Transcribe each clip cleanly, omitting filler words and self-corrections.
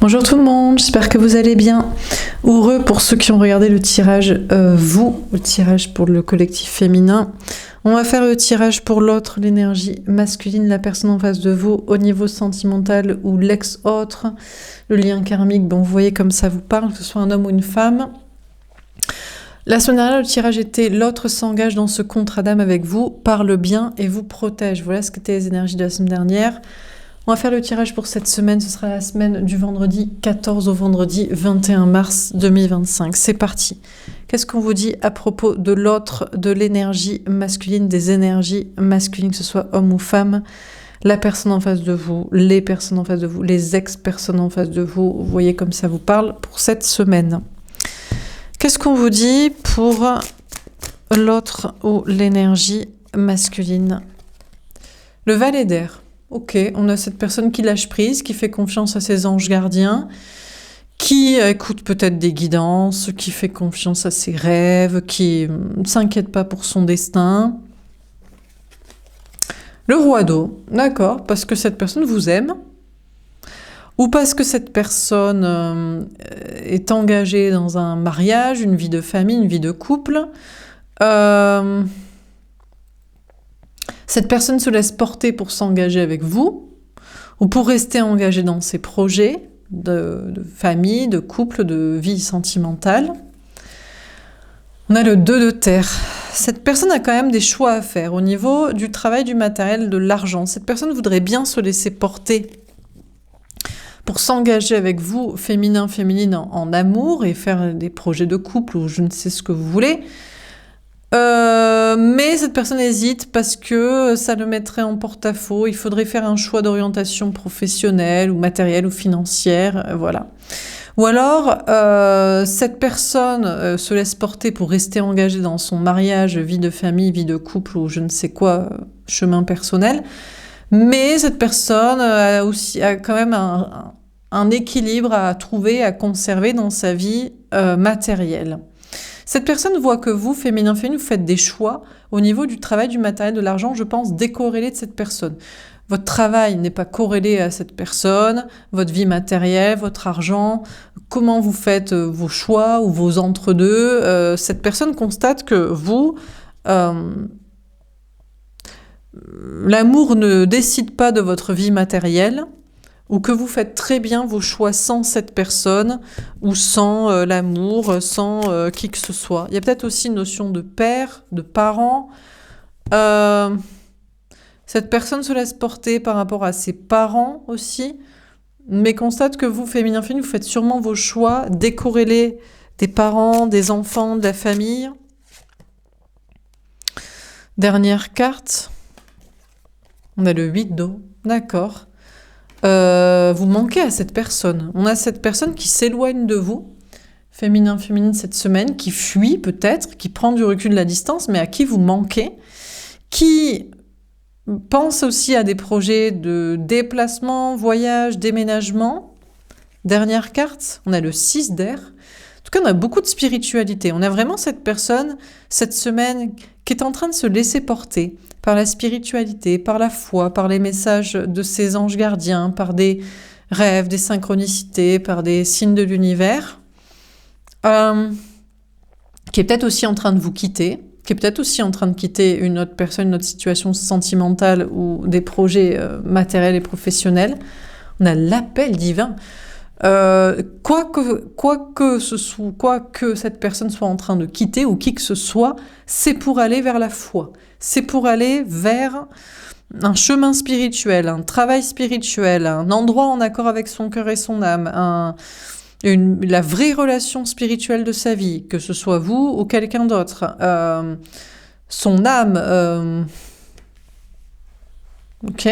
Bonjour tout le monde, j'espère que vous allez bien. Heureux pour ceux qui ont regardé le tirage, le tirage pour le collectif féminin. On va faire le tirage pour l'autre, l'énergie masculine, la personne en face de vous, au niveau sentimental ou l'ex-autre, le lien karmique, bon, vous voyez comme ça vous parle, que ce soit un homme ou une femme. La semaine dernière, le tirage était « L'autre s'engage dans ce contrat d'âme avec vous, parle bien et vous protège ». Voilà ce qu'étaient les énergies de la semaine dernière. On va faire le tirage pour cette semaine, ce sera la semaine du vendredi 14 au vendredi 21 mars 2025. C'est parti. Qu'est-ce qu'on vous dit à propos de l'autre, de l'énergie masculine, des énergies masculines, que ce soit homme ou femme, la personne en face de vous, les personnes en face de vous, les ex-personnes en face de vous, vous voyez comme ça vous parle pour cette semaine. Qu'est-ce qu'on vous dit pour l'autre ou l'énergie masculine? Le valet d'air. Ok, on a cette personne qui lâche prise, qui fait confiance à ses anges gardiens, qui écoute peut-être des guidances, qui fait confiance à ses rêves, qui ne s'inquiète pas pour son destin. Le roi d'eau, d'accord, parce que cette personne vous aime, ou parce que cette personne est engagée dans un mariage, une vie de famille, une vie de couple. Cette personne se laisse porter pour s'engager avec vous, ou pour rester engagée dans ses projets de famille, de couple, de vie sentimentale. On a le 2 de terre. Cette personne a quand même des choix à faire au niveau du travail, du matériel, de l'argent. Cette personne voudrait bien se laisser porter pour s'engager avec vous, féminin, féminine, en amour, et faire des projets de couple, ou je ne sais ce que vous voulez. Mais cette personne hésite parce que ça le mettrait en porte-à-faux. Il faudrait faire un choix d'orientation professionnelle ou matérielle ou financière, voilà. Ou alors, cette personne se laisse porter pour rester engagée dans son mariage, vie de famille, vie de couple ou je ne sais quoi, chemin personnel. Mais cette personne a quand même un équilibre à trouver, à conserver dans sa vie matérielle. Cette personne voit que vous, féminin, féminine, vous faites des choix au niveau du travail, du matériel, de l'argent, je pense, décorrélé de cette personne. Votre travail n'est pas corrélé à cette personne, votre vie matérielle, votre argent, comment vous faites vos choix ou vos entre-deux. Cette personne constate que vous, l'amour ne décide pas de votre vie matérielle, ou que vous faites très bien vos choix sans cette personne, ou sans l'amour, sans qui que ce soit. Il y a peut-être aussi une notion de père, de parent. Cette personne se laisse porter par rapport à ses parents aussi, mais constate que vous, féminin, féminin, vous faites sûrement vos choix décorrélés des parents, des enfants, de la famille. Dernière carte. On a le 8 d'eau, d'accord. Vous manquez à cette personne. On a cette personne qui s'éloigne de vous, féminin, féminine cette semaine, qui fuit peut-être, qui prend du recul de la distance, mais à qui vous manquez, qui pense aussi à des projets de déplacement, voyage, déménagement. Dernière carte, on a le 6 d'air. En tout cas, on a beaucoup de spiritualité. On a vraiment cette personne, cette semaine, qui est en train de se laisser porter par la spiritualité, par la foi, par les messages de ses anges gardiens, par des rêves, des synchronicités, par des signes de l'univers, qui est peut-être aussi en train de vous quitter, qui est peut-être aussi en train de quitter une autre personne, une autre situation sentimentale ou des projets matériels et professionnels. On a l'appel divin. Quoi que cette personne soit en train de quitter ou qui que ce soit, c'est pour aller vers la foi. C'est pour aller vers un chemin spirituel, un travail spirituel, un endroit en accord avec son cœur et son âme, la vraie relation spirituelle de sa vie, que ce soit vous ou quelqu'un d'autre. Son âme. Ok.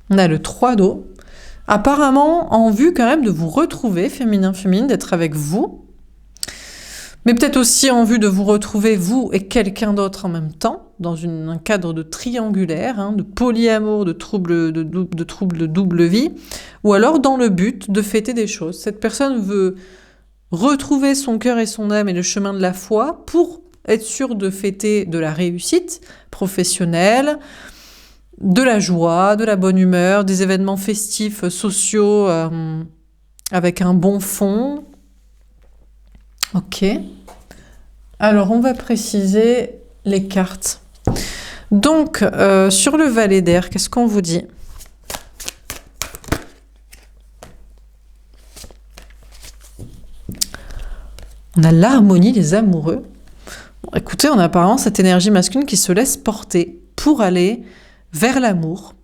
On a le 3 d'eau. Apparemment, en vue quand même de vous retrouver, féminin, féminine, d'être avec vous. Mais peut-être aussi en vue de vous retrouver, vous et quelqu'un d'autre en même temps, dans un cadre de triangulaire, de polyamour, de troubles de double vie, ou alors dans le but de fêter des choses. Cette personne veut retrouver son cœur et son âme et le chemin de la foi pour être sûre de fêter de la réussite professionnelle, de la joie, de la bonne humeur, des événements festifs, sociaux, avec un bon fond. Ok. Alors, on va préciser les cartes. Donc, sur le valet d'air, qu'est-ce qu'on vous dit? On a l'harmonie des amoureux. Bon, écoutez, on a apparemment cette énergie masculine qui se laisse porter pour aller vers l'amour,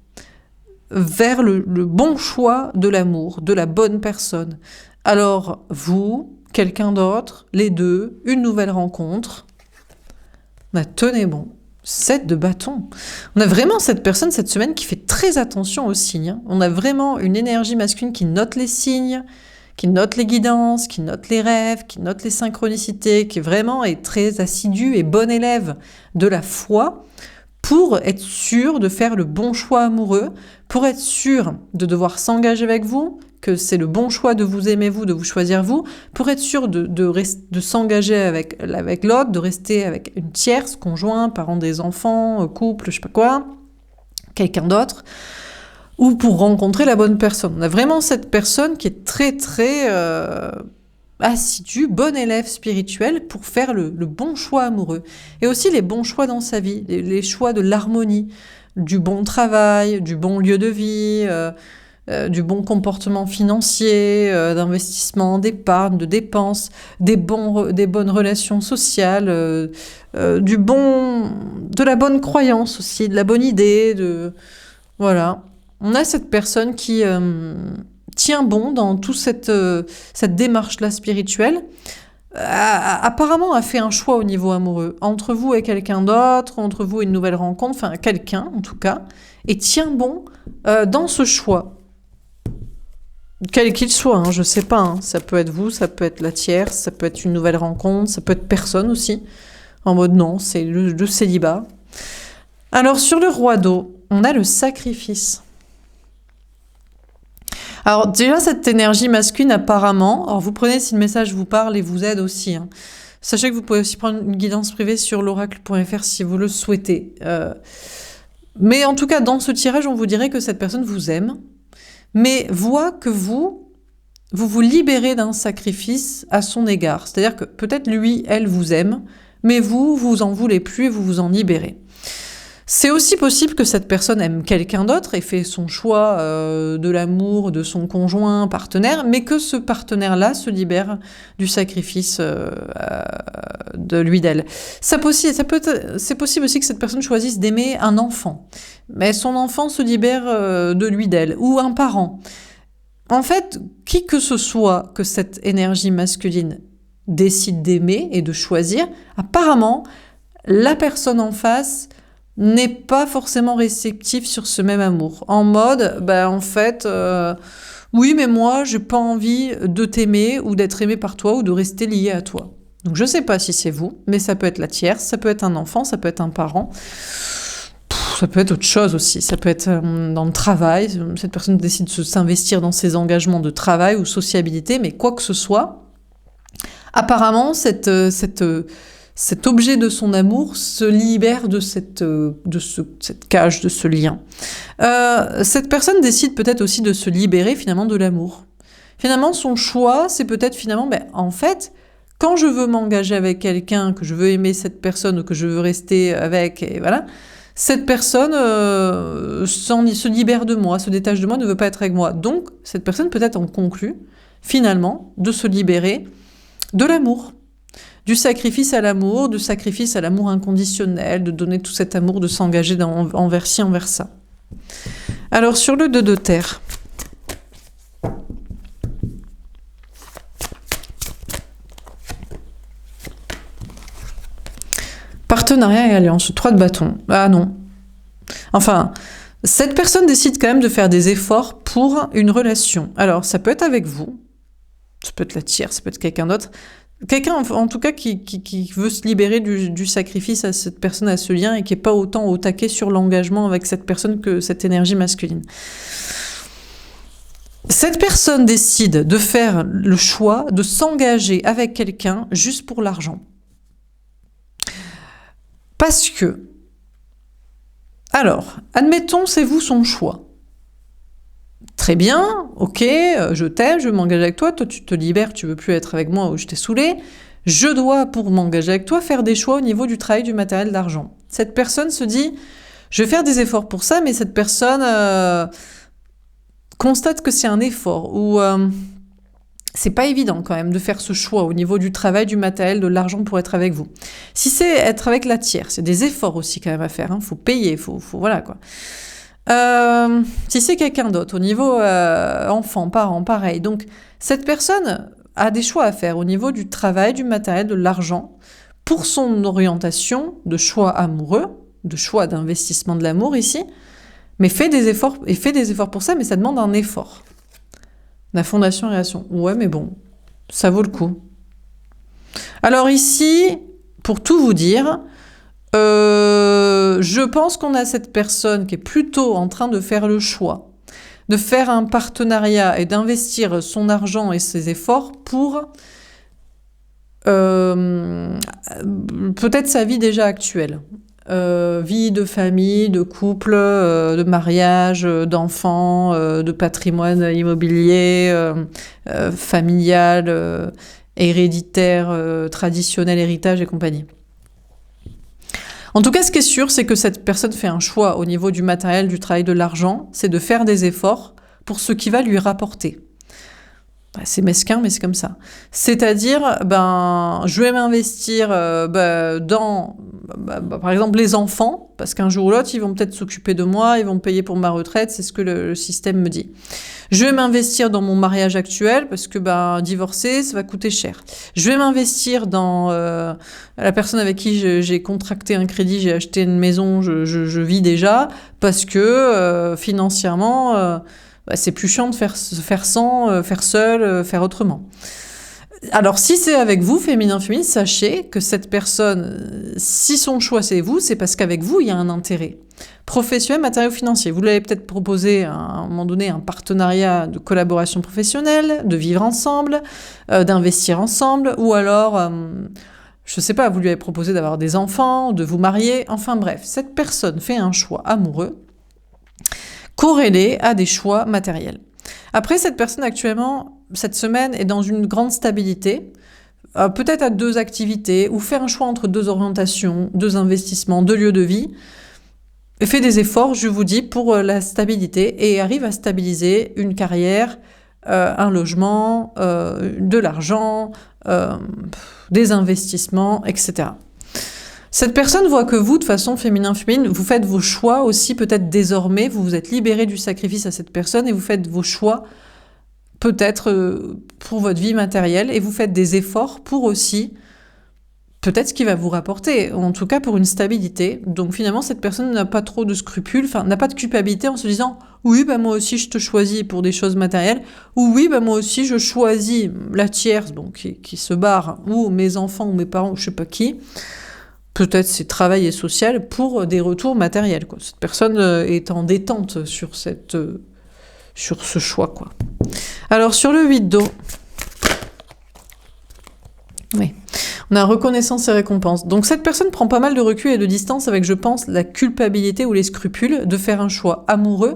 vers le bon choix de l'amour, de la bonne personne. Alors, vous, quelqu'un d'autre, les deux, une nouvelle rencontre. Tenez bon. 7 de bâton. On a vraiment cette personne cette semaine qui fait très attention aux signes. On a vraiment une énergie masculine qui note les signes, qui note les guidances, qui note les rêves, qui note les synchronicités, qui vraiment est très assidue et bonne élève de la foi pour être sûr de faire le bon choix amoureux, pour être sûr de devoir s'engager avec vous, que c'est le bon choix de vous aimer vous, de vous choisir vous, pour être sûr de s'engager avec l'autre, de rester avec une tierce, conjoint, parent des enfants, couple, je sais pas quoi, quelqu'un d'autre, ou pour rencontrer la bonne personne. On a vraiment cette personne qui est très très assidue, bonne élève spirituelle pour faire le bon choix amoureux. Et aussi les bons choix dans sa vie, les choix de l'harmonie, du bon travail, du bon lieu de vie, du bon comportement financier, d'investissement, d'épargne, de dépenses, des bonnes relations sociales, de la bonne croyance aussi, de la bonne idée, voilà. On a cette personne qui tient bon dans toute cette démarche-là spirituelle. Apparemment a fait un choix au niveau amoureux, entre vous et quelqu'un d'autre, entre vous et une nouvelle rencontre, enfin quelqu'un en tout cas, et tient bon dans ce choix. Quel qu'il soit, hein, je sais pas, hein. Ça peut être vous, ça peut être la tierce, ça peut être une nouvelle rencontre, ça peut être personne aussi, en mode non, c'est le célibat. Alors sur le roi d'eau, on a le sacrifice. Alors déjà cette énergie masculine apparemment, alors vous prenez si le message vous parle et vous aide aussi, hein. Sachez que vous pouvez aussi prendre une guidance privée sur l'oracle.fr si vous le souhaitez. Mais en tout cas dans ce tirage on vous dirait que cette personne vous aime, mais voit que vous vous libérez d'un sacrifice à son égard. C'est-à-dire que peut-être lui, elle vous aime, mais vous en voulez plus et vous vous en libérez. C'est aussi possible que cette personne aime quelqu'un d'autre et fait son choix de l'amour de son conjoint, partenaire, mais que ce partenaire-là se libère du sacrifice de lui, d'elle. C'est possible aussi que cette personne choisisse d'aimer un enfant, mais son enfant se libère de lui, d'elle, ou un parent. En fait, qui que ce soit que cette énergie masculine décide d'aimer et de choisir, apparemment, la personne en face n'est pas forcément réceptif sur ce même amour. En mode, en fait, oui, mais moi, j'ai pas envie de t'aimer ou d'être aimé par toi ou de rester lié à toi. Donc je sais pas si c'est vous, mais ça peut être la tierce, ça peut être un enfant, ça peut être un parent, ça peut être autre chose aussi, ça peut être dans le travail, cette personne décide de s'investir dans ses engagements de travail ou sociabilité, mais quoi que ce soit, apparemment, cet objet de son amour se libère de cette cage, de ce lien. Cette personne décide peut-être aussi de se libérer finalement de l'amour. Finalement, son choix, c'est peut-être finalement, en fait, quand je veux m'engager avec quelqu'un, que je veux aimer cette personne, ou que je veux rester avec, et voilà, cette personne se libère de moi, se détache de moi, ne veut pas être avec moi. Donc, cette personne peut-être en conclut, finalement, de se libérer de l'amour. Du sacrifice à l'amour, du sacrifice à l'amour inconditionnel, de donner tout cet amour, de s'engager envers ci, envers ça. Alors, sur le 2 de terre. Partenariat et alliance, 3 de bâton. Ah non. Enfin, cette personne décide quand même de faire des efforts pour une relation. Alors, ça peut être avec vous, ça peut être la tierce, ça peut être quelqu'un d'autre. Quelqu'un, en tout cas, qui veut se libérer du sacrifice à cette personne, à ce lien, et qui n'est pas autant au taquet sur l'engagement avec cette personne que cette énergie masculine. Cette personne décide de faire le choix de s'engager avec quelqu'un juste pour l'argent. Parce que, alors, admettons, c'est vous son choix. Très bien, ok, je t'aime, je m'engage avec toi, toi tu te libères, tu veux plus être avec moi ou je t'ai saoulé. Je dois, pour m'engager avec toi, faire des choix au niveau du travail, du matériel, de l'argent. Cette personne se dit, je vais faire des efforts pour ça, mais cette personne constate que c'est un effort, ou c'est pas évident quand même de faire ce choix au niveau du travail, du matériel, de l'argent pour être avec vous. Si c'est être avec la tierce, c'est des efforts aussi quand même à faire, faut payer, faut voilà quoi. Si c'est quelqu'un d'autre, au niveau enfant, parent, pareil. Donc, cette personne a des choix à faire au niveau du travail, du matériel, de l'argent, pour son orientation de choix amoureux, de choix d'investissement de l'amour ici, mais fait des efforts pour ça, mais ça demande un effort. La fondation et réaction. Ouais, mais bon, ça vaut le coup. Alors ici, pour tout vous dire, je pense qu'on a cette personne qui est plutôt en train de faire le choix, de faire un partenariat et d'investir son argent et ses efforts pour peut-être sa vie déjà actuelle. Vie de famille, de couple, de mariage, d'enfants, de patrimoine immobilier, familial, héréditaire, traditionnel, héritage et compagnie. En tout cas, ce qui est sûr, c'est que cette personne fait un choix au niveau du matériel, du travail, de l'argent, c'est de faire des efforts pour ce qui va lui rapporter. C'est mesquin, mais c'est comme ça. C'est-à-dire, je vais m'investir dans, par exemple, les enfants, parce qu'un jour ou l'autre, ils vont peut-être s'occuper de moi, ils vont me payer pour ma retraite, c'est ce que le système me dit. Je vais m'investir dans mon mariage actuel, parce que divorcer, ça va coûter cher. Je vais m'investir dans la personne avec qui j'ai contracté un crédit, j'ai acheté une maison, je vis déjà, parce que financièrement... c'est plus chiant de faire sans, faire seul, faire autrement. Alors, si c'est avec vous, féminin, sachez que cette personne, si son choix c'est vous, c'est parce qu'avec vous, il y a un intérêt. Professionnel, matériel, financier. Vous l'avez peut-être proposé à un moment donné un partenariat de collaboration professionnelle, de vivre ensemble, d'investir ensemble, ou alors... je sais pas, vous lui avez proposé d'avoir des enfants, de vous marier, enfin bref, cette personne fait un choix amoureux corrélé à des choix matériels. Après, cette personne actuellement, cette semaine, est dans une grande stabilité, peut-être à 2 activités, ou fait un choix entre 2 orientations, 2 investissements, 2 lieux de vie, et fait des efforts, je vous dis, pour la stabilité, et arrive à stabiliser une carrière, un logement, de l'argent, des investissements, etc. Cette personne voit que vous, de façon féminin, vous faites vos choix aussi, peut-être désormais, vous vous êtes libéré du sacrifice à cette personne et vous faites vos choix, peut-être pour votre vie matérielle, et vous faites des efforts pour aussi, peut-être ce qui va vous rapporter, en tout cas pour une stabilité. Donc finalement, cette personne n'a pas trop de scrupules, n'a pas de culpabilité en se disant « Oui, moi aussi je te choisis pour des choses matérielles » ou « Oui, moi aussi je choisis la tierce qui se barre, ou mes enfants, ou mes parents, ou je sais pas qui ». Peut-être c'est travail et social pour des retours matériels, quoi. Cette personne est en détente sur ce choix, quoi. Alors, sur le 8 d'eau, oui, on a reconnaissance et récompense. Donc, cette personne prend pas mal de recul et de distance avec, je pense, la culpabilité ou les scrupules de faire un choix amoureux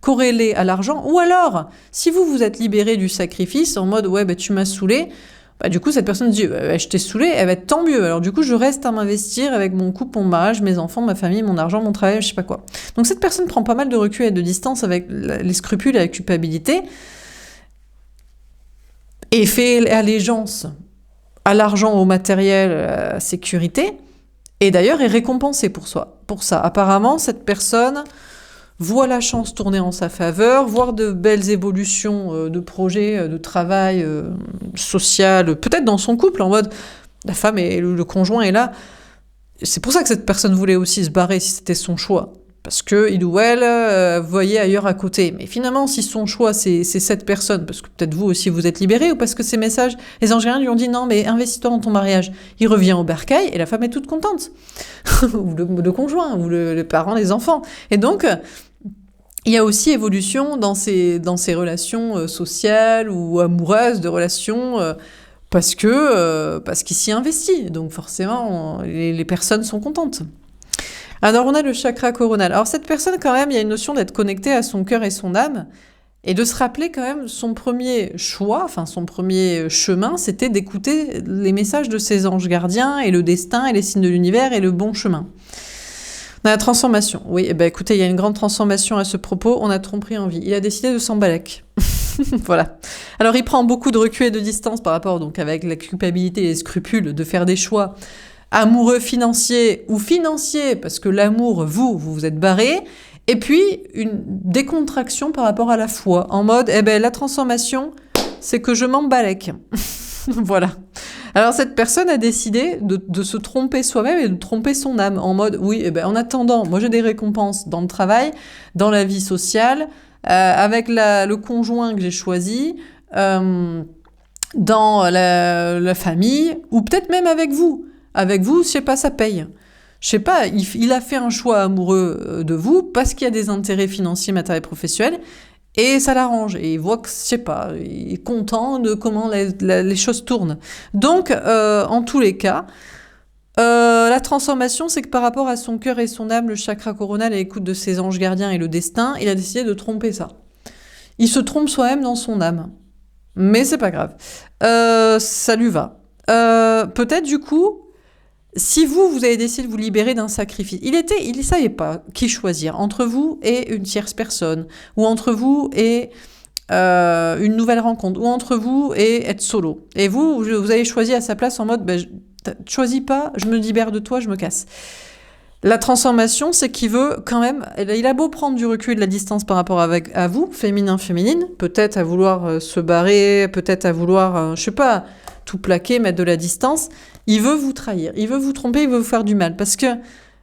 corrélé à l'argent. Ou alors, si vous êtes libéré du sacrifice en mode « Ouais, tu m'as saoulé », du coup, cette personne dit je t'ai saoulé, elle va être tant mieux. Alors du coup, je reste à m'investir avec mon couple, mon mariage, mes enfants, ma famille, mon argent, mon travail, je sais pas quoi. Donc cette personne prend pas mal de recul et de distance avec les scrupules et la culpabilité et fait allégeance à l'argent, au matériel, à la sécurité, et d'ailleurs est récompensée pour ça. Apparemment, cette personne voit la chance tourner en sa faveur, voir de belles évolutions de projets, de travail social, peut-être dans son couple, en mode la femme et le conjoint est là. C'est pour ça que cette personne voulait aussi se barrer si c'était son choix. Parce qu'il ou elle voyait ailleurs à côté. Mais finalement, si son choix, c'est cette personne, parce que peut-être vous aussi vous êtes libéré, ou parce que ces messages, les Angéliens lui ont dit non, mais investis-toi dans ton mariage. Il revient au bercail et la femme est toute contente. Ou le conjoint, ou le parent, les enfants. Et donc, il y a aussi évolution dans ces relations sociales ou amoureuses, de relations, parce qu'il s'y investit. Donc forcément, les personnes sont contentes. Alors on a le chakra coronal. Alors cette personne quand même, il y a une notion d'être connecté à son cœur et son âme, Et de se rappeler quand même son premier choix, enfin son premier chemin, c'était d'écouter les messages de ses anges gardiens et le destin et les signes de l'univers et le bon chemin. On a la transformation. Oui, écoutez, il y a une grande transformation à ce propos. On a tromperie en vie. Il a décidé de s'embalèque. Voilà. Alors il prend beaucoup de recul et de distance par rapport, donc avec la culpabilité et les scrupules, de faire des choix amoureux, financiers ou financiers, parce que l'amour, vous êtes barré. Et puis, une décontraction par rapport à la foi, en mode, la transformation, c'est que je m'embalèque. Voilà. Alors, cette personne a décidé de se tromper soi-même et de tromper son âme, en mode, oui, en attendant, moi j'ai des récompenses dans le travail, dans la vie sociale, avec le conjoint que j'ai choisi, dans la famille, ou peut-être même avec vous. Avec vous, je sais pas, ça paye. Je sais pas, il a fait un choix amoureux de vous parce qu'il y a des intérêts financiers, matériels, professionnels, et ça l'arrange. Et il voit que, je sais pas, il est content de comment les choses tournent. Donc, en tous les cas, la transformation, c'est que par rapport à son cœur et son âme, le chakra coronal et l'écoute de ses anges gardiens et le destin, il a décidé de tromper ça. Il se trompe soi-même dans son âme. Mais c'est pas grave. Ça lui va. Peut-être, du coup, si vous avez décidé de vous libérer d'un sacrifice, il savait pas qui choisir, entre vous et une tierce personne, ou entre vous et une nouvelle rencontre, ou entre vous et être solo. Et vous avez choisi à sa place en mode, choisis pas, je me libère de toi, je me casse. La transformation, c'est qu'il veut quand même, il a beau prendre du recul et de la distance par rapport à vous, féminin, féminine, peut-être à vouloir se barrer, peut-être à vouloir, je sais pas, tout plaquer, mettre de la distance. Il veut vous trahir, il veut vous tromper, il veut vous faire du mal. Parce que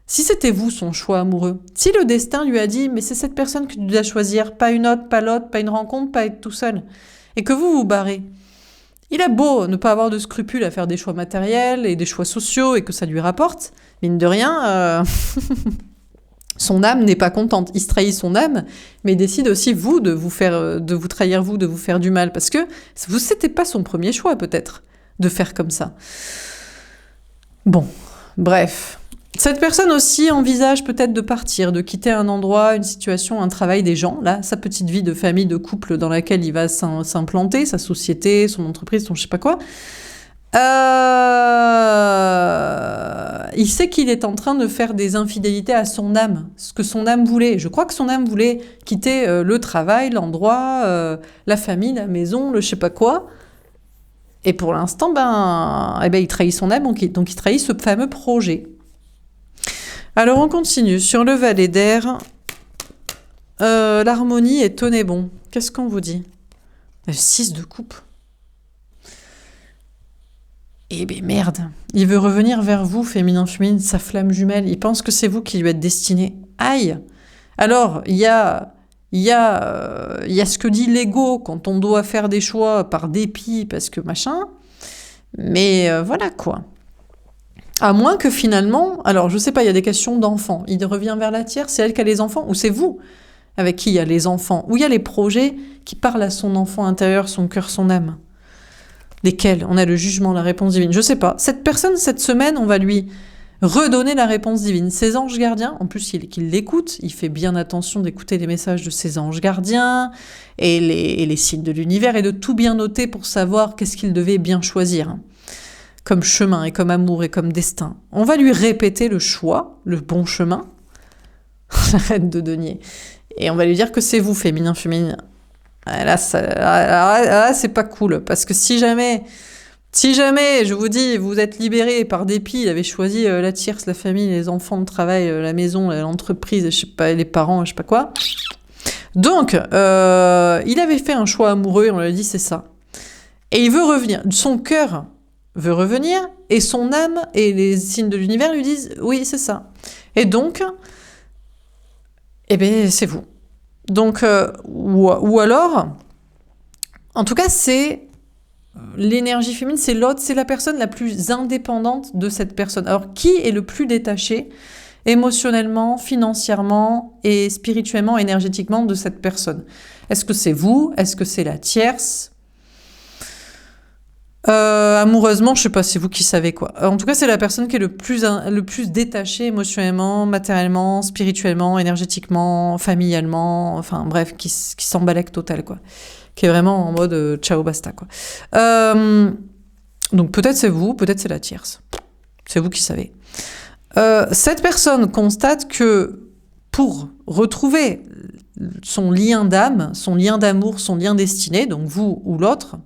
si c'était vous, son choix amoureux, si le destin lui a dit « mais c'est cette personne que tu dois choisir, pas une autre, pas l'autre, pas une rencontre, pas être tout seul », et que vous vous barrez, il a beau ne pas avoir de scrupules à faire des choix matériels et des choix sociaux et que ça lui rapporte, mine de rien, son âme n'est pas contente. Il se trahit son âme, mais il décide aussi, vous, de vous trahir, vous, de vous faire du mal. Parce que c'était pas son premier choix, peut-être, de faire comme ça. Bon, bref. Cette personne aussi envisage peut-être de partir, de quitter un endroit, une situation, un travail des gens, là, sa petite vie de famille, de couple dans laquelle il va s'implanter, sa société, son entreprise, son je sais pas quoi. Il sait qu'il est en train de faire des infidélités à son âme, ce que son âme voulait. Je crois que son âme voulait quitter le travail, l'endroit, la famille, la maison, le je sais pas quoi. Et pour l'instant, il trahit son âme, donc il trahit ce fameux projet. Alors on continue. Sur le valet d'air, l'harmonie est tonné bon. Qu'est-ce qu'on vous dit? Le 6 de coupe. Eh ben merde, il veut revenir vers vous, féminin, sa flamme jumelle. Il pense que c'est vous qui lui êtes destiné. Aïe! Alors, il y a ce que dit l'ego quand on doit faire des choix par dépit, parce que machin. Mais voilà quoi. À moins que finalement, alors je sais pas, il y a des questions d'enfants. Il revient vers la tierce, c'est elle qui a les enfants, ou c'est vous avec qui il y a les enfants, ou il y a les projets qui parlent à son enfant intérieur, son cœur, son âme. Lesquels? On a le jugement, la réponse divine. Je sais pas. Cette personne, cette semaine, on va lui redonner la réponse divine. Ses anges gardiens, en plus qu'il l'écoute, il fait bien attention d'écouter les messages de ses anges gardiens et les signes de l'univers et de tout bien noter pour savoir qu'est-ce qu'il devait bien choisir comme chemin et comme amour et comme destin. On va lui répéter le choix, le bon chemin, la reine de denier, et on va lui dire que c'est vous, féminin, féminine. Là, c'est pas cool, parce que si jamais, je vous dis, vous êtes libéré par dépit, il avait choisi la tierce, la famille, les enfants, le travail, la maison, l'entreprise, je sais pas, les parents, je sais pas quoi. Donc, il avait fait un choix amoureux, et on lui a dit c'est ça. Et il veut revenir. Son cœur veut revenir, et son âme et les signes de l'univers lui disent oui, c'est ça. Et donc, c'est vous. Donc, ou alors, en tout cas, c'est l'énergie féminine, c'est l'autre, c'est la personne la plus indépendante de cette personne. Alors, qui est le plus détaché émotionnellement, financièrement et spirituellement, énergétiquement de cette personne? Est-ce que c'est vous? Est-ce que c'est la tierce? Amoureusement, je sais pas, c'est vous qui savez quoi. En tout cas, c'est la personne qui est le plus détachée émotionnellement, matériellement, spirituellement, énergétiquement, familialement, enfin bref, qui s'embalèque total, quoi. Qui est vraiment en mode ciao basta, quoi. Donc peut-être c'est vous, peut-être c'est la tierce. C'est vous qui savez. Cette personne constate que pour retrouver son lien d'âme, son lien d'amour, son lien destiné, donc vous ou l'autre,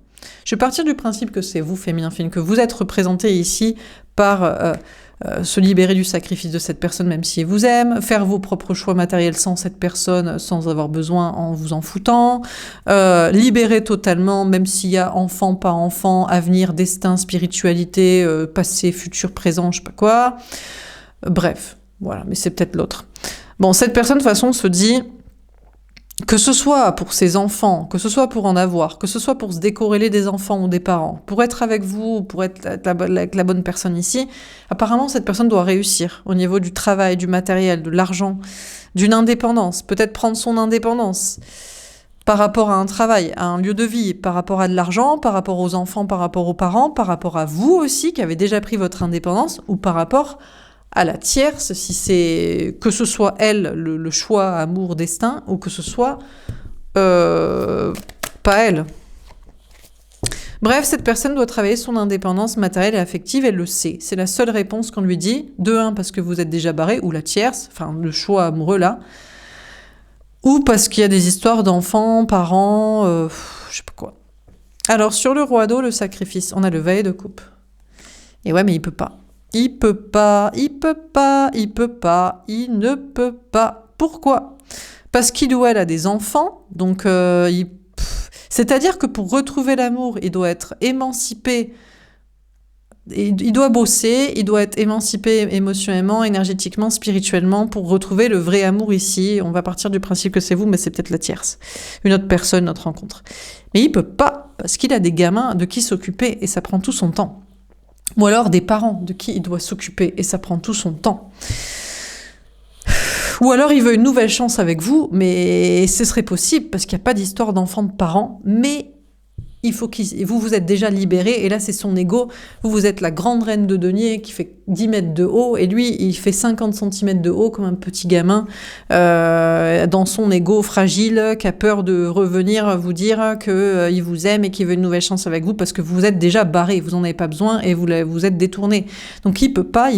je vais partir du principe que c'est vous, féminin fine, que vous êtes représenté ici par se libérer du sacrifice de cette personne, même si elle vous aime, faire vos propres choix matériels sans cette personne, sans avoir besoin en vous en foutant, libérer totalement, même s'il y a enfant, pas enfant, avenir, destin, spiritualité, passé, futur, présent, je sais pas quoi. Bref, voilà, mais c'est peut-être l'autre. Bon, cette personne, de toute façon, se dit... Que ce soit pour ses enfants, que ce soit pour en avoir, que ce soit pour se décorréler des enfants ou des parents, pour être avec vous, pour être la bonne personne ici, apparemment cette personne doit réussir au niveau du travail, du matériel, de l'argent, d'une indépendance, peut-être prendre son indépendance par rapport à un travail, à un lieu de vie, par rapport à de l'argent, par rapport aux enfants, par rapport aux parents, par rapport à vous aussi qui avez déjà pris votre indépendance, ou par rapport à la tierce, si c'est que ce soit elle, le choix, amour, destin, ou que ce soit pas elle. Bref, cette personne doit travailler son indépendance matérielle et affective, elle le sait. C'est la seule réponse qu'on lui dit. De un, parce que vous êtes déjà barré, ou la tierce, enfin le choix amoureux là, ou parce qu'il y a des histoires d'enfants, parents, je sais pas quoi. Alors sur le roi d'eau, le sacrifice, on a le valet de coupe. Et ouais, mais il peut pas. Il peut pas, il peut pas, il peut pas, il ne peut pas. Pourquoi ? Parce qu'il ou elle a des enfants, donc c'est-à-dire que pour retrouver l'amour, il doit être émancipé, il doit bosser, il doit être émancipé émotionnellement, énergétiquement, spirituellement pour retrouver le vrai amour ici. On va partir du principe que c'est vous, mais c'est peut-être la tierce, une autre personne, notre rencontre. Mais il peut pas, parce qu'il a des gamins de qui s'occuper et ça prend tout son temps. Ou alors des parents de qui il doit s'occuper et ça prend tout son temps. Ou alors il veut une nouvelle chance avec vous, mais ce serait possible parce qu'il n'y a pas d'histoire d'enfant de parents, mais il faut vous êtes déjà libéré et là c'est son ego, vous êtes la grande reine de denier qui fait 10 mètres de haut et lui il fait 50 cm de haut comme un petit gamin dans son ego fragile qui a peur de revenir vous dire qu'il vous aime et qu'il veut une nouvelle chance avec vous parce que vous êtes déjà barré, vous n'en avez pas besoin et vous êtes détourné. Donc il peut pas.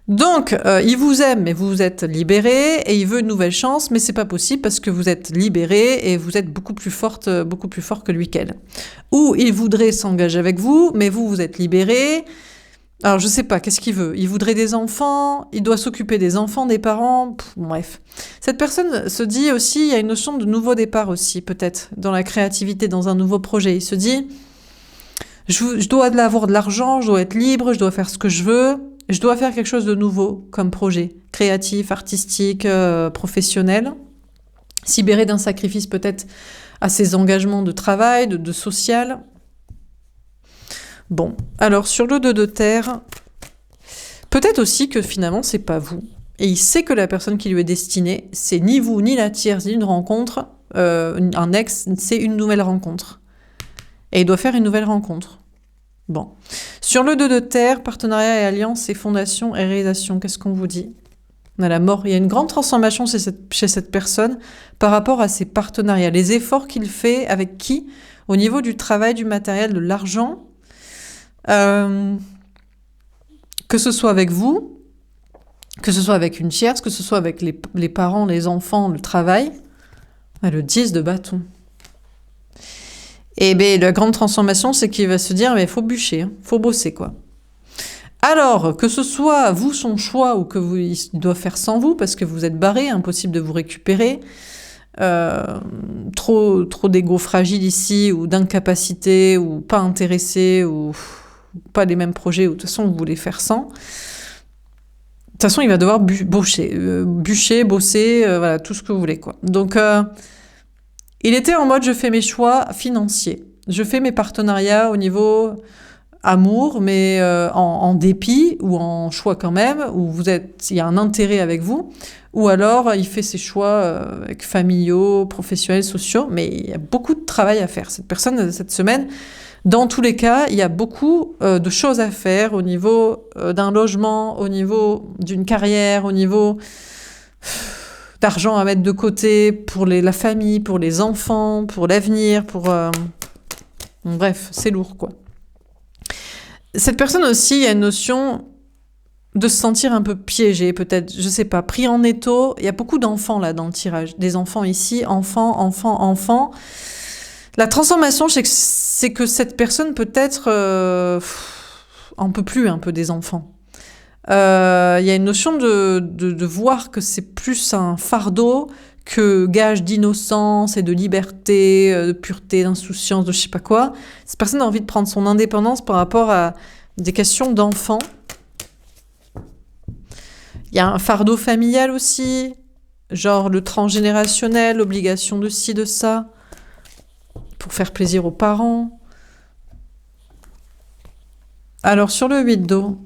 Donc, il vous aime, mais vous vous êtes libéré, et il veut une nouvelle chance, mais c'est pas possible parce que vous êtes libéré et vous êtes beaucoup plus fort que lui qu'elle. Ou il voudrait s'engager avec vous, mais vous êtes libéré. Alors, je sais pas, qu'est-ce qu'il veut ? Il voudrait des enfants, il doit s'occuper des enfants, des parents, bref. Cette personne se dit aussi, il y a une notion de nouveau départ aussi, peut-être, dans la créativité, dans un nouveau projet. Il se dit, je dois avoir de l'argent, je dois être libre, je dois faire ce que je veux. Je dois faire quelque chose de nouveau comme projet, créatif, artistique, professionnel. Se libérer d'un sacrifice peut-être à ses engagements de travail, de social. Bon, alors sur le 2 de terre, peut-être aussi que finalement c'est pas vous. Et il sait que la personne qui lui est destinée, c'est ni vous, ni la tierce, ni une rencontre, un ex, c'est une nouvelle rencontre. Et il doit faire une nouvelle rencontre. Bon. Sur le 2 de terre, partenariat et alliance et fondation et réalisation, qu'est-ce qu'on vous dit ? On a la mort. Il y a une grande transformation chez cette personne par rapport à ses partenariats. Les efforts qu'il fait avec qui ? Au niveau du travail, du matériel, de l'argent. Que ce soit avec vous, que ce soit avec une tierce, que ce soit avec les parents, les enfants, le travail. Le 10 de bâton. Et bien, la grande transformation, c'est qu'il va se dire, mais il faut bûcher, faut bosser, quoi. Alors, que ce soit vous son choix ou il doit faire sans vous, parce que vous êtes barré, impossible de vous récupérer, trop d'ego fragile ici, ou d'incapacité, ou pas intéressé, ou pas les mêmes projets, ou de toute façon, vous voulez faire sans. De toute façon, il va devoir bûcher, bosser, voilà, tout ce que vous voulez, quoi. Donc, il était en mode, je fais mes choix financiers. Je fais mes partenariats au niveau amour, mais en dépit ou en choix quand même, où il y a un intérêt avec vous, ou alors il fait ses choix avec familiaux, professionnels, sociaux, mais il y a beaucoup de travail à faire. Cette personne, cette semaine, dans tous les cas, il y a beaucoup de choses à faire au niveau d'un logement, au niveau d'une carrière, au niveau d'argent à mettre de côté pour la famille, pour les enfants, pour l'avenir, bref, c'est lourd, quoi. Cette personne aussi, il y a une notion de se sentir un peu piégé, peut-être, je sais pas, pris en étau. Il y a beaucoup d'enfants là dans le tirage. Des enfants ici, enfants. La transformation, c'est que cette personne peut-être en peut plus un peu des enfants. Il y a une notion de voir que c'est plus un fardeau que gage d'innocence et de liberté, de pureté, d'insouciance, de je sais pas quoi. Cette personne a envie de prendre son indépendance par rapport à des questions d'enfants. Il y a un fardeau familial aussi, genre le transgénérationnel, l'obligation de ci, de ça, pour faire plaisir aux parents. Alors sur le 8 d'eau,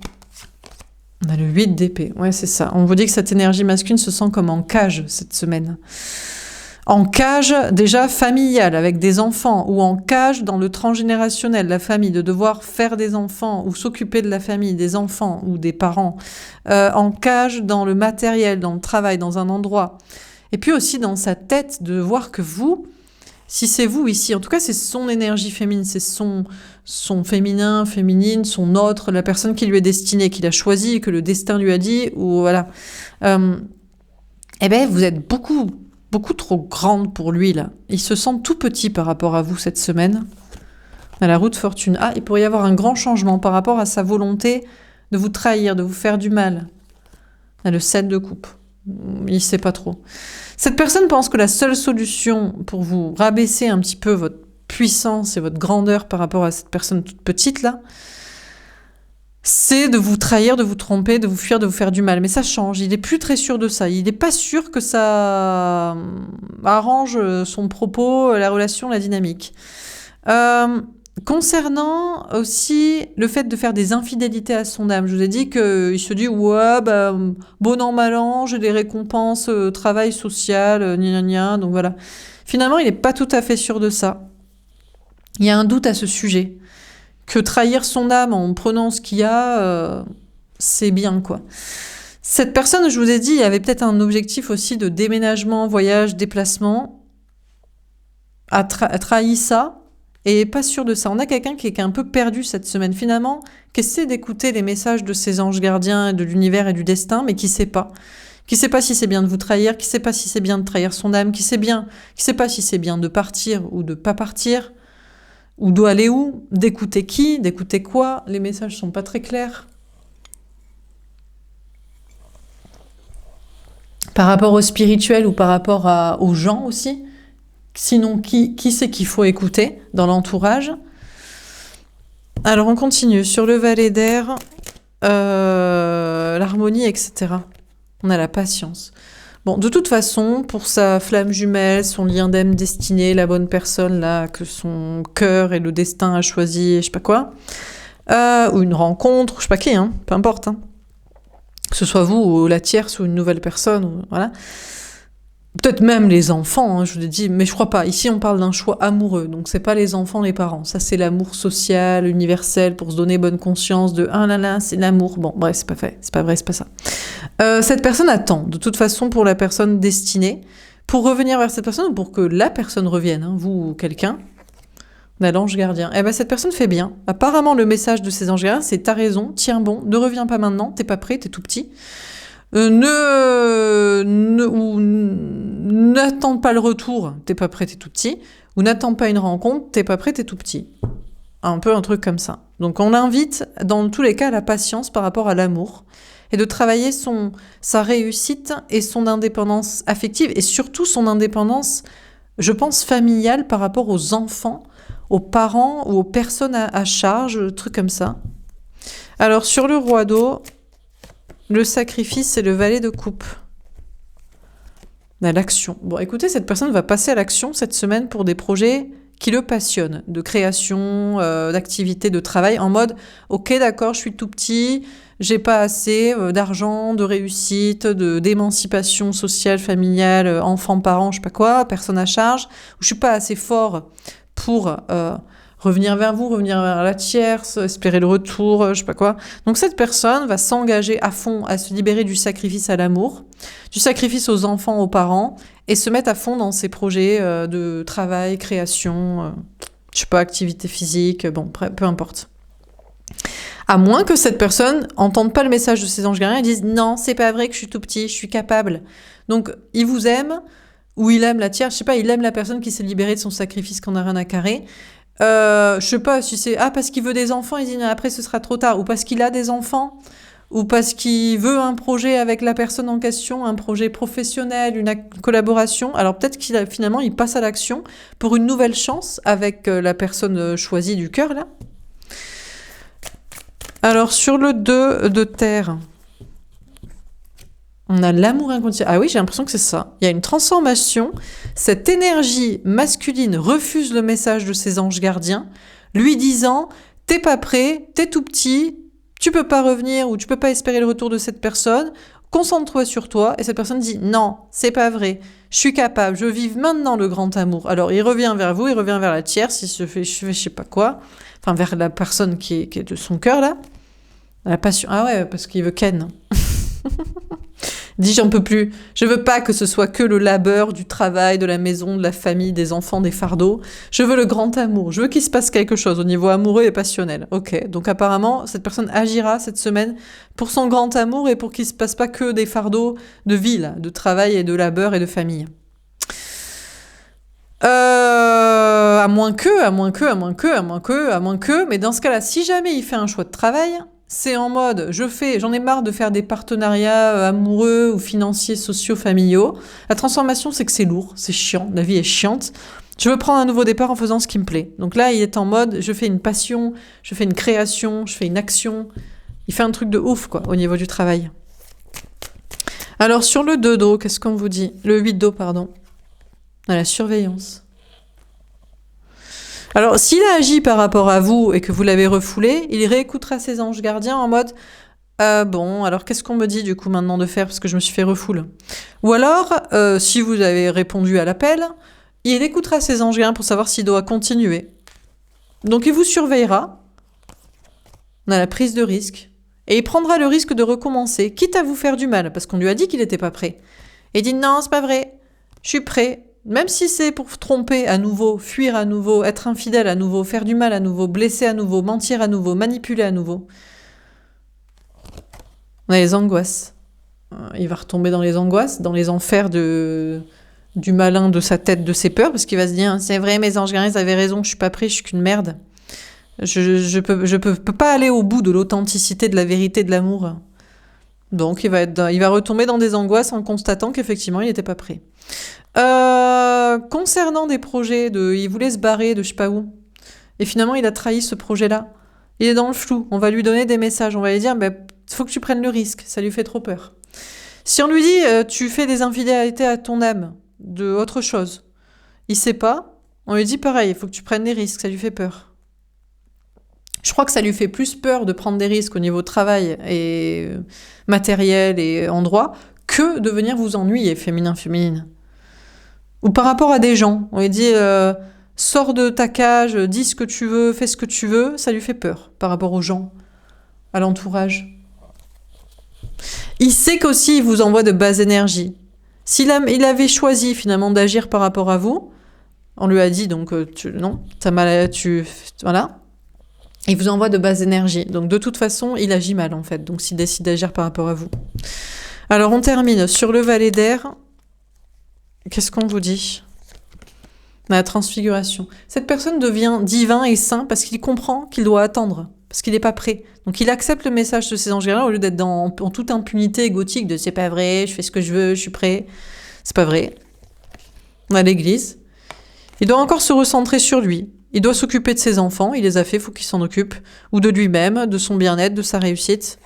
on a le 8 d'épée, ouais c'est ça. On vous dit que cette énergie masculine se sent comme en cage cette semaine. En cage déjà familiale avec des enfants, ou en cage dans le transgénérationnel, la famille, de devoir faire des enfants ou s'occuper de la famille, des enfants ou des parents. En cage dans le matériel, dans le travail, dans un endroit. Et puis aussi dans sa tête de voir que vous, si c'est vous ici, en tout cas c'est son énergie féminine, c'est son féminin, féminine, son autre, la personne qui lui est destinée, qu'il a choisi, que le destin lui a dit, ou voilà. Eh ben vous êtes beaucoup trop grande pour lui là. Il se sent tout petit par rapport à vous cette semaine. À la roue de fortune. Ah, il pourrait y avoir un grand changement par rapport à sa volonté de vous trahir, de vous faire du mal. À le 7 de coupe. Il sait pas trop. Cette personne pense que la seule solution pour vous rabaisser un petit peu votre puissance et votre grandeur par rapport à cette personne toute petite là, c'est de vous trahir, de vous tromper, de vous fuir, de vous faire du mal. Mais ça change, il est plus très sûr de ça. Il n'est pas sûr que ça arrange son propos, la relation, la dynamique. Concernant aussi le fait de faire des infidélités à son âme, je vous ai dit qu'il se dit « Ouais, bon an, mal an, j'ai des récompenses, travail social, gna gna gna. » Donc voilà. Finalement, il n'est pas tout à fait sûr de ça. Il y a un doute à ce sujet. Que trahir son âme en prenant ce qu'il y a, c'est bien, quoi. Cette personne, je vous ai dit, il y avait peut-être un objectif aussi de déménagement, voyage, déplacement, a trahi ça, et est pas sûr de ça. On a quelqu'un qui est un peu perdu cette semaine, finalement, qui essaie d'écouter les messages de ses anges gardiens, de l'univers et du destin, mais qui sait pas. Qui sait pas si c'est bien de vous trahir, qui sait pas si c'est bien de trahir son âme, qui sait pas si c'est bien de partir ou de pas partir. Ou doit aller où? D'écouter qui? D'écouter quoi? Les messages sont pas très clairs. Par rapport au spirituel ou par rapport aux gens aussi. Sinon, qui c'est qu'il faut écouter dans l'entourage? Alors, on continue. Sur le valet d'air, l'harmonie, etc. On a la patience. Bon, de toute façon, pour sa flamme jumelle, son lien d'âme destiné, la bonne personne là que son cœur et le destin a choisi, je sais pas quoi, ou une rencontre, je sais pas qui, hein, peu importe, hein. Que ce soit vous ou la tierce ou une nouvelle personne, ou, voilà. Peut-être même les enfants, hein, je vous l'ai dit, mais je crois pas. Ici, on parle d'un choix amoureux, donc c'est pas les enfants, les parents. Ça, c'est l'amour social, universel, pour se donner bonne conscience de « Ah là là, c'est l'amour ». Bon, bref, c'est pas vrai, c'est pas ça. Cette personne attend, de toute façon, pour la personne destinée, pour revenir vers cette personne, ou pour que la personne revienne, hein, vous ou quelqu'un, on a l'ange gardien. Eh ben, cette personne fait bien. Apparemment, le message de ces anges gardiens, c'est « T'as raison, tiens bon, ne reviens pas maintenant, t'es pas prêt, t'es tout petit ». N'attends pas le retour, t'es pas prêt, t'es tout petit, ou n'attends pas une rencontre, t'es pas prêt, t'es tout petit. Un peu un truc comme ça. Donc on invite, dans tous les cas, la patience par rapport à l'amour, et de travailler sa réussite et son indépendance affective, et surtout son indépendance, je pense, familiale par rapport aux enfants, aux parents ou aux personnes à charge, trucs comme ça. Alors sur le roi d'eau, le sacrifice et le valet de coupe. On a l'action. Bon, écoutez, cette personne va passer à l'action cette semaine pour des projets qui le passionnent, de création, d'activité, de travail, en mode « Ok, d'accord, je suis tout petit, j'ai pas assez d'argent, de réussite, d'émancipation sociale, familiale, enfants, parents, je sais pas quoi, personne à charge, ou je suis pas assez fort pour revenir vers vous, revenir vers la tierce, espérer le retour, je sais pas quoi. » Donc cette personne va s'engager à fond à se libérer du sacrifice à l'amour, du sacrifice aux enfants, aux parents, et se mettre à fond dans ses projets de travail, création, je sais pas, activité physique, bon, peu importe. À moins que cette personne entende pas le message de ses anges gardiens et dise « Non, c'est pas vrai que je suis tout petit, je suis capable. » Donc, il vous aime, ou il aime la tierce, je sais pas, il aime la personne qui s'est libérée de son sacrifice, qu'on n'a rien à carrer. Je sais pas si c'est parce qu'il veut des enfants, il dit « Après, ce sera trop tard. » Ou parce qu'il a des enfants, ou parce qu'il veut un projet avec la personne en question, un projet professionnel, une collaboration. Alors peut-être finalement, il passe à l'action pour une nouvelle chance avec la personne choisie du cœur, là. Alors, sur le 2 de terre, on a l'amour inconditionnel. Ah oui, j'ai l'impression que c'est ça. Il y a une transformation. Cette énergie masculine refuse le message de ses anges gardiens, lui disant « T'es pas prêt, t'es tout petit, tu peux pas revenir ou tu peux pas espérer le retour de cette personne, concentre-toi sur toi. » Et cette personne dit « Non, c'est pas vrai, je suis capable, je vis maintenant le grand amour. » Alors, il revient vers vous, il revient vers la tierce, il se fait je sais pas quoi, enfin vers la personne qui est de son cœur, là. La passion. Ah ouais, parce qu'il veut Ken. Dis, j'en peux plus. Je veux pas que ce soit que le labeur, du travail, de la maison, de la famille, des enfants, des fardeaux. Je veux le grand amour. Je veux qu'il se passe quelque chose au niveau amoureux et passionnel. Ok, donc apparemment, cette personne agira cette semaine pour son grand amour et pour qu'il se passe pas que des fardeaux de vie, là, de travail et de labeur et de famille. À moins que, mais dans ce cas-là, si jamais il fait un choix de travail, c'est en mode, j'en ai marre de faire des partenariats amoureux ou financiers, sociaux, familiaux. La transformation, c'est que c'est lourd, c'est chiant, la vie est chiante. Je veux prendre un nouveau départ en faisant ce qui me plaît. Donc là, il est en mode, je fais une passion, je fais une création, je fais une action. Il fait un truc de ouf, quoi, au niveau du travail. Alors, sur le 2 d'eau, qu'est-ce qu'on vous dit? Le 8 d'eau, pardon. À la surveillance. Alors, s'il a agi par rapport à vous et que vous l'avez refoulé, il réécoutera ses anges gardiens en mode bon, alors qu'est-ce qu'on me dit du coup maintenant de faire parce que je me suis fait refoule. Ou alors, si vous avez répondu à l'appel, il écoutera ses anges gardiens pour savoir s'il doit continuer. Donc, il vous surveillera. On a la prise de risque. Et il prendra le risque de recommencer, quitte à vous faire du mal, parce qu'on lui a dit qu'il n'était pas prêt. Et il dit non, c'est pas vrai, je suis prêt. Même si c'est pour tromper à nouveau, fuir à nouveau, être infidèle à nouveau, faire du mal à nouveau, blesser à nouveau, mentir à nouveau, manipuler à nouveau. On a les angoisses. Il va retomber dans les angoisses, dans les enfers du malin, de sa tête, de ses peurs, parce qu'il va se dire « C'est vrai, mes anges gardiens, ils avaient raison, je suis pas prêt, je suis qu'une merde. Je peux pas aller au bout de l'authenticité, de la vérité, de l'amour. » Donc il va retomber dans des angoisses en constatant qu'effectivement, il n'était pas prêt. Concernant des projets, il voulait se barrer de je sais pas où, et finalement il a trahi ce projet-là. Il est dans le flou, on va lui donner des messages, on va lui dire faut que tu prennes le risque, ça lui fait trop peur. Si on lui dit tu fais des infidélités à ton âme, de autre chose, il sait pas, on lui dit pareil, il faut que tu prennes des risques, ça lui fait peur. Je crois que ça lui fait plus peur de prendre des risques au niveau travail et matériel et endroit que de venir vous ennuyer, féminin. Ou par rapport à des gens, on lui dit sors de ta cage, dis ce que tu veux, fais ce que tu veux, ça lui fait peur par rapport aux gens, à l'entourage. Il sait qu'aussi il vous envoie de basses énergies. Il avait choisi finalement d'agir par rapport à vous, on lui a dit donc non, t'as mal, voilà. Il vous envoie de basses énergies. Donc de toute façon, il agit mal en fait. Donc s'il décide d'agir par rapport à vous. Alors on termine sur le valet d'air. Qu'est-ce qu'on vous dit? La transfiguration. Cette personne devient divin et saint parce qu'il comprend qu'il doit attendre. Parce qu'il n'est pas prêt. Donc il accepte le message de ses anges gardiens au lieu d'être en toute impunité égotique de c'est pas vrai, je fais ce que je veux, je suis prêt. C'est pas vrai. On a l'église. Il doit encore se recentrer sur lui. Il doit s'occuper de ses enfants, il les a fait, il faut qu'il s'en occupe. Ou de lui-même, de son bien-être, de sa réussite.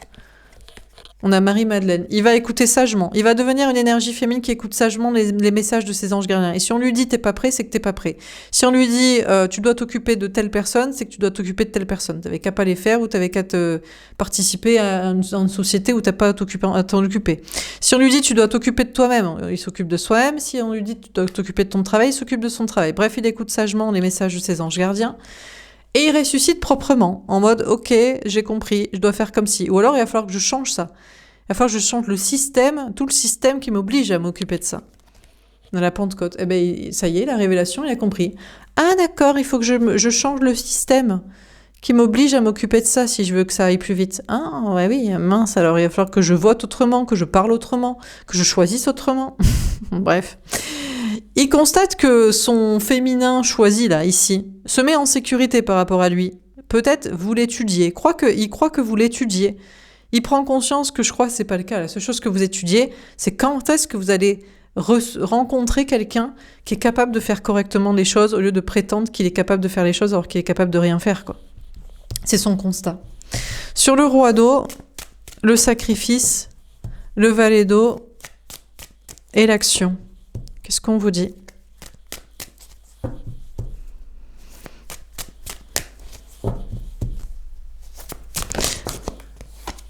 On a Marie-Madeleine. Il va écouter sagement. Il va devenir une énergie féminine qui écoute sagement les messages de ses anges gardiens. Et si on lui dit t'es pas prêt, c'est que t'es pas prêt. Si on lui dit tu dois t'occuper de telle personne, c'est que tu dois t'occuper de telle personne. T'avais qu'à pas les faire ou t'avais qu'à te participer à une société où t'as pas à t'en occuper. Si on lui dit tu dois t'occuper de toi-même, il s'occupe de soi-même. Si on lui dit tu dois t'occuper de ton travail, il s'occupe de son travail. Bref, il écoute sagement les messages de ses anges gardiens. Et il ressuscite proprement, en mode « Ok, j'ai compris, je dois faire comme si ». Ou alors, il va falloir que je change ça. Il va falloir que je change le système, tout le système qui m'oblige à m'occuper de ça. Dans la Pentecôte. Eh ben, ça y est, la révélation, il a compris. Ah d'accord, il faut que je change le système qui m'oblige à m'occuper de ça si je veux que ça aille plus vite. Ah ouais, oui, mince, alors il va falloir que je vote autrement, que je parle autrement, que je choisisse autrement. Bref. Il constate que son féminin choisi, là, ici, se met en sécurité par rapport à lui. Peut-être vous l'étudiez. Il croit que vous l'étudiez. Il prend conscience que je crois que c'est pas le cas. La seule chose que vous étudiez, c'est quand est-ce que vous allez rencontrer quelqu'un qui est capable de faire correctement les choses au lieu de prétendre qu'il est capable de faire les choses alors qu'il est capable de rien faire, quoi. C'est son constat. Sur le roi d'eau, le sacrifice, le valet d'eau et l'action. Qu'est-ce qu'on vous dit ?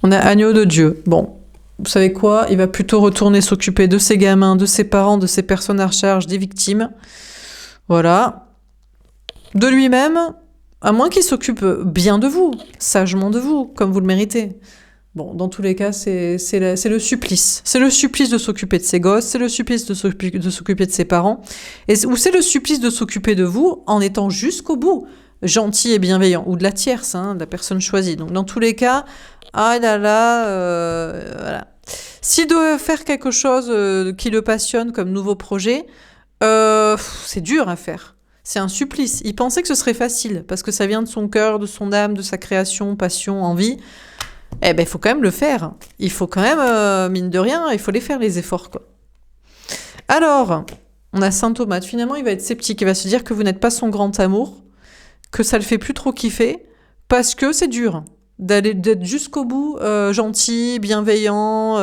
On a agneau de Dieu. Bon, vous savez quoi ? Il va plutôt retourner s'occuper de ses gamins, de ses parents, de ses personnes à charge, des victimes. Voilà. De lui-même, à moins qu'il s'occupe bien de vous, sagement de vous, comme vous le méritez. Bon, dans tous les cas, c'est le supplice. C'est le supplice de s'occuper de ses gosses, c'est le supplice de s'occuper de ses parents, ou c'est le supplice de s'occuper de vous en étant jusqu'au bout gentil et bienveillant, ou de la tierce, de la personne choisie. Donc dans tous les cas, voilà. S'il doit faire quelque chose qui le passionne comme nouveau projet, c'est dur à faire. C'est un supplice. Il pensait que ce serait facile, parce que ça vient de son cœur, de son âme, de sa création, passion, envie. Eh ben, il faut quand même le faire. Il faut quand même, mine de rien, il faut les faire, les efforts, quoi. Alors, on a Saint Thomas. Finalement, il va être sceptique. Il va se dire que vous n'êtes pas son grand amour, que ça le fait plus trop kiffer, parce que c'est dur d'être jusqu'au bout gentil, bienveillant,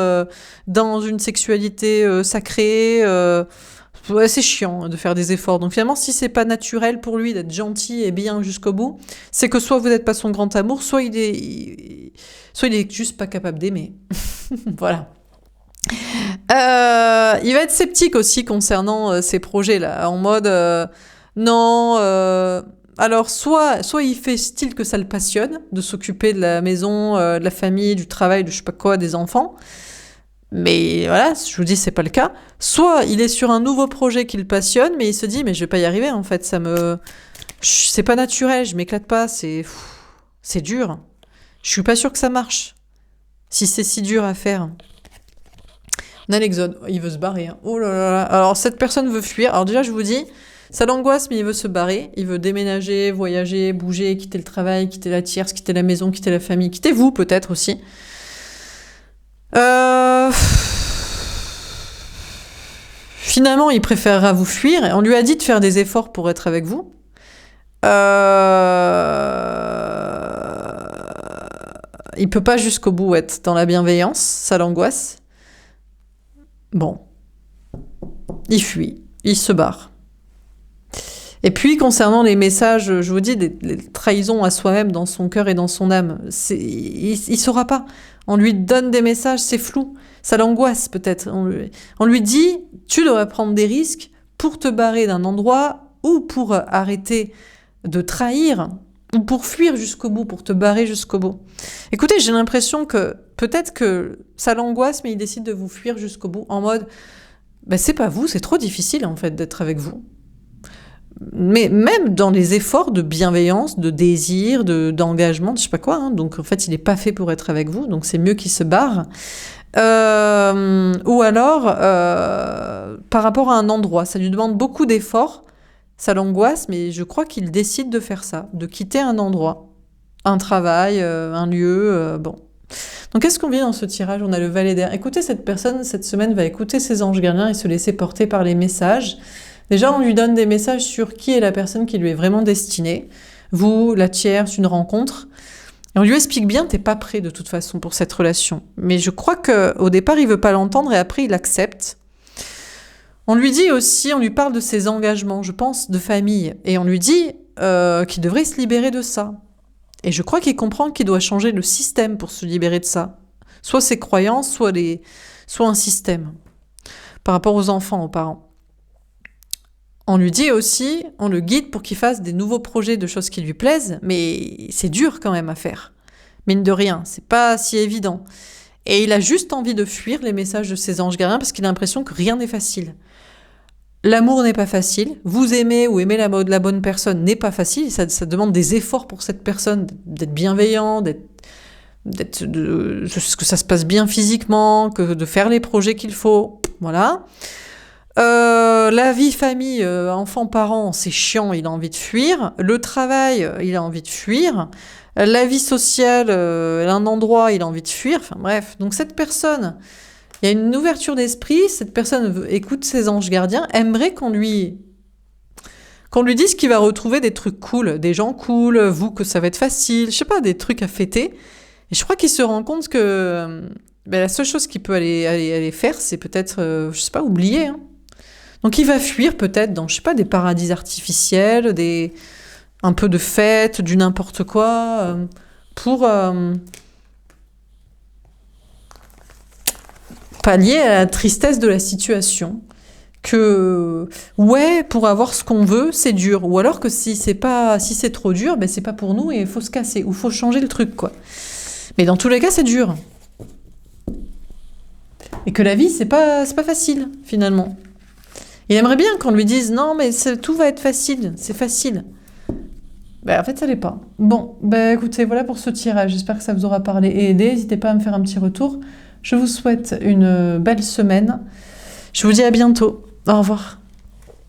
dans une sexualité sacrée. Ouais, c'est chiant de faire des efforts. Donc finalement, si c'est pas naturel pour lui d'être gentil et bien jusqu'au bout, c'est que soit vous n'êtes pas son grand amour, soit il est juste pas capable d'aimer. Voilà. Il va être sceptique aussi concernant ces projets-là, en mode non. Alors soit il fait style que ça le passionne de s'occuper de la maison, de la famille, du travail, de je sais pas quoi, des enfants. Mais voilà, je vous dis, c'est pas le cas. Soit il est sur un nouveau projet qui le passionne, mais il se dit, mais je vais pas y arriver, en fait, c'est pas naturel, je m'éclate pas, c'est dur. Je suis pas sûre que ça marche. Si c'est si dur à faire. On a l'Exode, il veut se barrer. Oh là là là. Alors, cette personne veut fuir. Alors déjà, je vous dis, ça l'angoisse, mais il veut se barrer. Il veut déménager, voyager, bouger, quitter le travail, quitter la tierce, quitter la maison, quitter la famille, quitter vous, peut-être aussi. Finalement, il préférera vous fuir. On lui a dit de faire des efforts pour être avec vous. Il peut pas jusqu'au bout être dans la bienveillance, ça l'angoisse. Bon. Il fuit, il se barre. Et puis, concernant les messages, je vous dis, les trahisons à soi-même dans son cœur et dans son âme, il saura pas. On lui donne des messages, c'est flou. Ça l'angoisse peut-être. On lui dit, tu devrais prendre des risques pour te barrer d'un endroit ou pour arrêter de trahir ou pour fuir jusqu'au bout, pour te barrer jusqu'au bout. Écoutez, j'ai l'impression que peut-être que ça l'angoisse, mais il décide de vous fuir jusqu'au bout en mode, c'est pas vous, c'est trop difficile en fait d'être avec vous. Mais même dans les efforts de bienveillance, de désir, d'engagement, je sais pas quoi, donc en fait il n'est pas fait pour être avec vous, donc c'est mieux qu'il se barre. Ou alors par rapport à un endroit, ça lui demande beaucoup d'efforts, ça l'angoisse, mais je crois qu'il décide de faire ça, de quitter un endroit, un travail, un lieu, bon. Donc qu'est-ce qu'on vit dans ce tirage ? On a le valet d'air. Écoutez, cette personne cette semaine va écouter ses anges gardiens et se laisser porter par les messages. Déjà, on lui donne des messages sur qui est la personne qui lui est vraiment destinée. Vous, la tierce, une rencontre. Et on lui explique bien, t'es pas prêt de toute façon pour cette relation. Mais je crois qu'au départ, il veut pas l'entendre et après, il accepte. On lui dit aussi, on lui parle de ses engagements, je pense, de famille. Et on lui dit qu'il devrait se libérer de ça. Et je crois qu'il comprend qu'il doit changer le système pour se libérer de ça. Soit ses croyances, soit un système. Par rapport aux enfants, aux parents. On lui dit aussi, on le guide pour qu'il fasse des nouveaux projets de choses qui lui plaisent, mais c'est dur quand même à faire. Mine de rien, c'est pas si évident. Et il a juste envie de fuir les messages de ses anges gardiens parce qu'il a l'impression que rien n'est facile. L'amour n'est pas facile. Vous aimer ou aimer la bonne personne n'est pas facile. Ça demande des efforts pour cette personne, d'être bienveillant, que ça se passe bien physiquement, que de faire les projets qu'il faut. Voilà. La vie famille, enfant-parent, c'est chiant, il a envie de fuir. Le travail, il a envie de fuir. La vie sociale, un endroit, il a envie de fuir. Enfin bref, donc cette personne, il y a une ouverture d'esprit. Cette personne écoute ses anges gardiens, aimerait qu'on lui dise qu'il va retrouver des trucs cool, des gens cool, vous, que ça va être facile, je sais pas, des trucs à fêter. Et je crois qu'il se rend compte que la seule chose qu'il peut aller faire, c'est peut-être, je sais pas, oublier. Hein. Donc il va fuir peut-être dans, je sais pas, des paradis artificiels, un peu de fête, du n'importe quoi, pour pallier à la tristesse de la situation. Que ouais, pour avoir ce qu'on veut, c'est dur. Ou alors que si c'est trop dur, c'est pas pour nous et il faut se casser ou faut changer le truc, quoi. Mais dans tous les cas, c'est dur. Et que la vie, c'est pas facile, finalement. Il aimerait bien qu'on lui dise « Non, mais tout va être facile, c'est facile. » En fait, ça l'est pas. Bon, écoutez, voilà pour ce tirage. J'espère que ça vous aura parlé et aidé. N'hésitez pas à me faire un petit retour. Je vous souhaite une belle semaine. Je vous dis à bientôt. Au revoir.